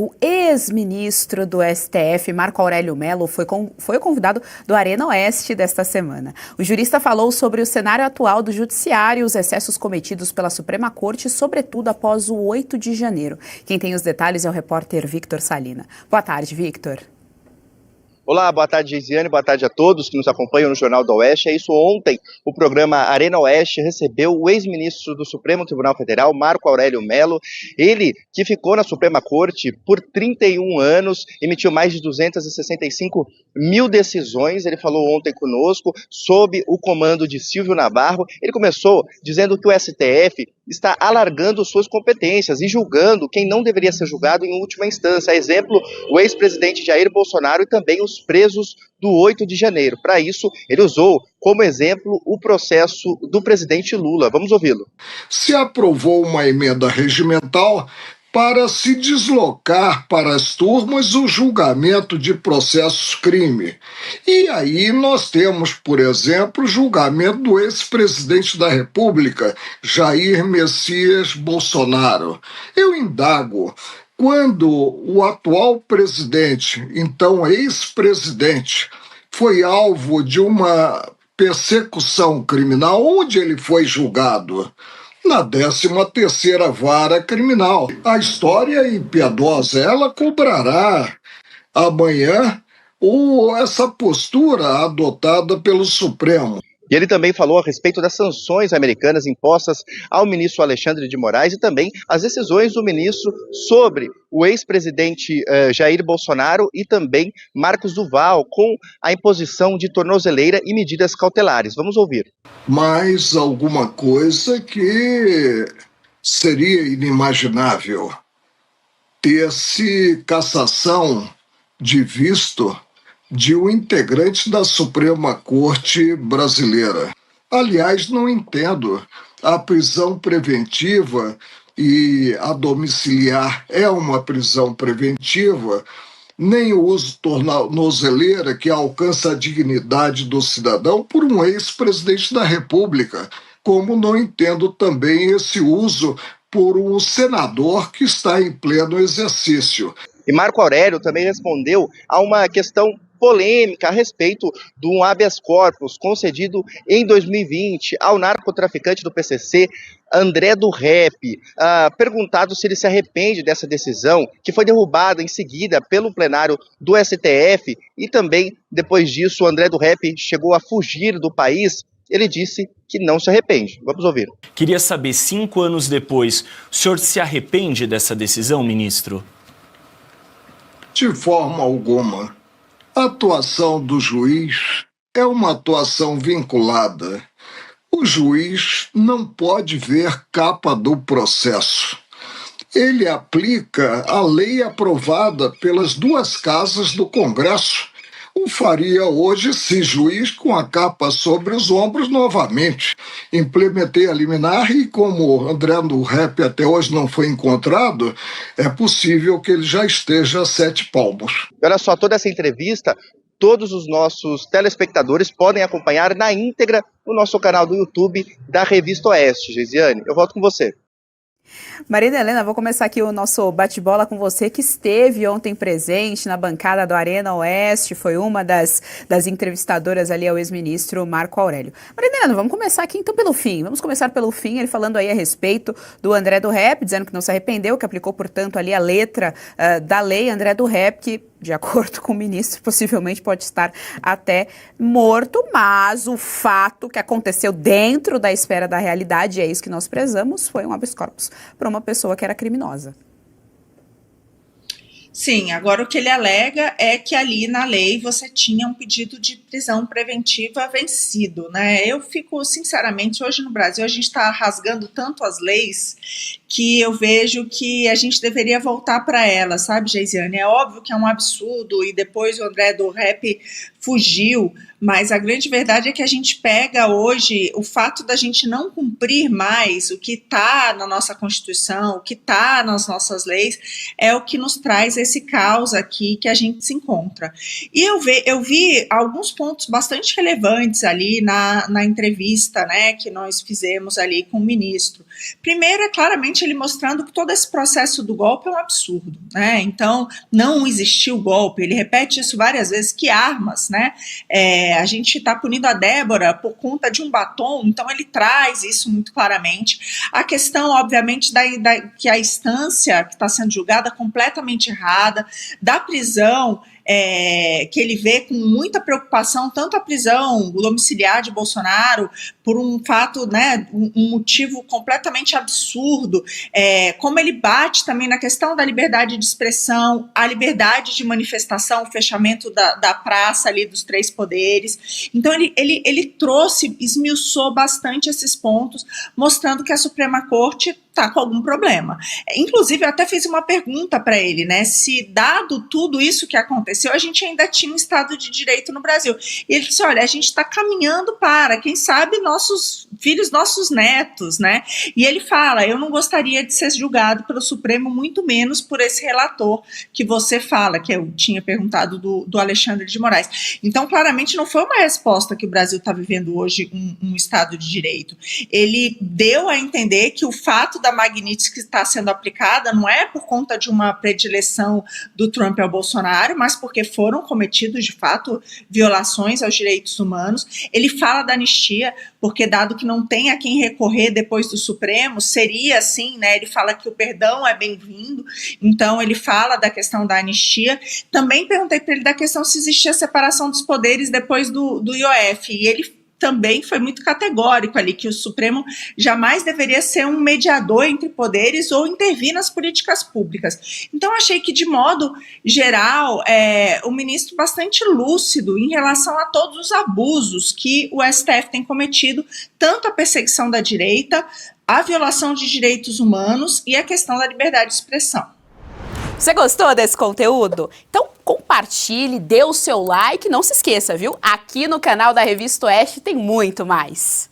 O ex-ministro do STF, Marco Aurélio Mello, foi o convidado do Arena Oeste desta semana. O jurista falou sobre o cenário atual do judiciário e os excessos cometidos pela Suprema Corte, sobretudo após o 8 de janeiro. Quem tem os detalhes é o repórter Victor Salina. Boa tarde, Victor. Olá, boa tarde, Geisiane, boa tarde a todos que nos acompanham no Jornal do Oeste. É isso, ontem o programa Arena Oeste recebeu o ex-ministro do Supremo Tribunal Federal, Marco Aurélio Mello. Ele, que ficou na Suprema Corte por 31 anos, emitiu mais de 265 mil decisões. Ele falou ontem conosco sob o comando de Silvio Navarro. Ele começou dizendo que o STF está alargando suas competências e julgando quem não deveria ser julgado em última instância. A exemplo, o ex-presidente Jair Bolsonaro e também os presos do 8 de janeiro. Para isso, ele usou como exemplo o processo do presidente Lula. Vamos ouvi-lo. Se aprovou uma emenda regimental para se deslocar para as turmas o julgamento de processos crime. E aí nós temos, por exemplo, o julgamento do ex-presidente da República, Jair Messias Bolsonaro. Eu indago, quando o atual presidente, então ex-presidente, foi alvo de uma persecução criminal, onde ele foi julgado? Na 13ª Vara Criminal. A história é impiedosa, ela cobrará amanhã essa postura adotada pelo Supremo. E ele também falou a respeito das sanções americanas impostas ao ministro Alexandre de Moraes e também as decisões do ministro sobre o ex-presidente Jair Bolsonaro e também Marcos Duval, com a imposição de tornozeleira e medidas cautelares. Vamos ouvir. Mais alguma coisa que seria inimaginável. Ter-se cassação de visto de um integrante da Suprema Corte brasileira. Aliás, não entendo. A prisão preventiva e a domiciliar é uma prisão preventiva, nem o uso de tornozeleira que alcança a dignidade do cidadão por um ex-presidente da República, como não entendo também esse uso por um senador que está em pleno exercício. E Marco Aurélio também respondeu a uma questão polêmica a respeito de um habeas corpus concedido em 2020 ao narcotraficante do PCC, André do Rep. Perguntado se ele se arrepende dessa decisão, que foi derrubada em seguida pelo plenário do STF, e também, depois disso, o André do Rep chegou a fugir do país, ele disse que não se arrepende. Vamos ouvir. Queria saber, 5 anos depois, o senhor se arrepende dessa decisão, ministro? De forma alguma. A atuação do juiz é uma atuação vinculada. O juiz não pode ver capa do processo. Ele aplica a lei aprovada pelas 2 casas do Congresso. O faria hoje se juiz com a capa sobre os ombros novamente. Implementei a liminar e, como André do Rep até hoje não foi encontrado, é possível que ele já esteja a 7 palmos. Olha só, toda essa entrevista, todos os nossos telespectadores podem acompanhar na íntegra no nosso canal do YouTube da Revista Oeste. Geisiane, eu volto com você. Marina Helena, vou começar aqui o nosso bate-bola com você, que esteve ontem presente na bancada do Arena Oeste, foi uma das entrevistadoras ali ao ex-ministro Marco Aurélio. Marina Helena, vamos começar aqui então pelo fim. Vamos começar pelo fim, ele falando aí a respeito do André do Rep, dizendo que não se arrependeu, que aplicou, portanto, ali a letra da lei. André do Rep, que, de acordo com o ministro, possivelmente pode estar até morto, mas o fato que aconteceu dentro da esfera da realidade, é isso que nós prezamos, foi um habeas corpus para uma pessoa que era criminosa. Sim, agora o que ele alega é que ali na lei você tinha um pedido de prisão preventiva vencido, né? Eu fico, sinceramente, hoje no Brasil a gente está rasgando tanto as leis que eu vejo que a gente deveria voltar para elas, sabe, Geisiane? É óbvio que é um absurdo e depois o André do Rep fugiu, mas a grande verdade é que a gente pega hoje o fato da gente não cumprir mais o que está na nossa Constituição, o que está nas nossas leis, é o que nos traz esse caos aqui que a gente se encontra. E eu vi alguns pontos bastante relevantes ali na entrevista, né, que nós fizemos ali com o ministro. Primeiro é claramente basicamente ele mostrando que todo esse processo do golpe é um absurdo, né? Então, não existiu golpe. Ele repete isso várias vezes, que armas, né? A gente está punindo a Débora por conta de um batom, então ele traz isso muito claramente. A questão, obviamente, que a instância que está sendo julgada é completamente errada, da prisão, que ele vê com muita preocupação, tanto a prisão domiciliar de Bolsonaro, por um fato, né, um motivo completamente absurdo, como ele bate também na questão da liberdade de expressão, a liberdade de manifestação, o fechamento da praça ali dos três poderes. Então ele trouxe, esmiuçou bastante esses pontos, mostrando que a Suprema Corte está com algum problema. Inclusive, eu até fiz uma pergunta para ele, né, se dado tudo isso que aconteceu, a gente ainda tinha um Estado de Direito no Brasil. E ele disse, olha, a gente está caminhando para, quem sabe, nossos filhos, nossos netos, né? E ele fala, eu não gostaria de ser julgado pelo Supremo, muito menos por esse relator que você fala, que eu tinha perguntado do Alexandre de Moraes. Então, claramente, não foi uma resposta que o Brasil está vivendo hoje um Estado de Direito. Ele deu a entender que o fato da Magnitsky que está sendo aplicada não é por conta de uma predileção do Trump ao Bolsonaro, mas porque foram cometidos, de fato, violações aos direitos humanos. Ele fala da anistia, porque dado que não tem a quem recorrer depois do Supremo, seria assim, né? Ele fala que o perdão é bem-vindo, então ele fala da questão da anistia. Também perguntei para ele da questão se existia separação dos poderes depois do IOF, e ele também foi muito categórico ali, que o Supremo jamais deveria ser um mediador entre poderes ou intervir nas políticas públicas. Então, achei que, de modo geral, o ministro bastante lúcido em relação a todos os abusos que o STF tem cometido, tanto a perseguição da direita, a violação de direitos humanos e a questão da liberdade de expressão. Você gostou desse conteúdo? Então compartilhe, dê o seu like, não se esqueça, viu? Aqui no canal da Revista Oeste tem muito mais.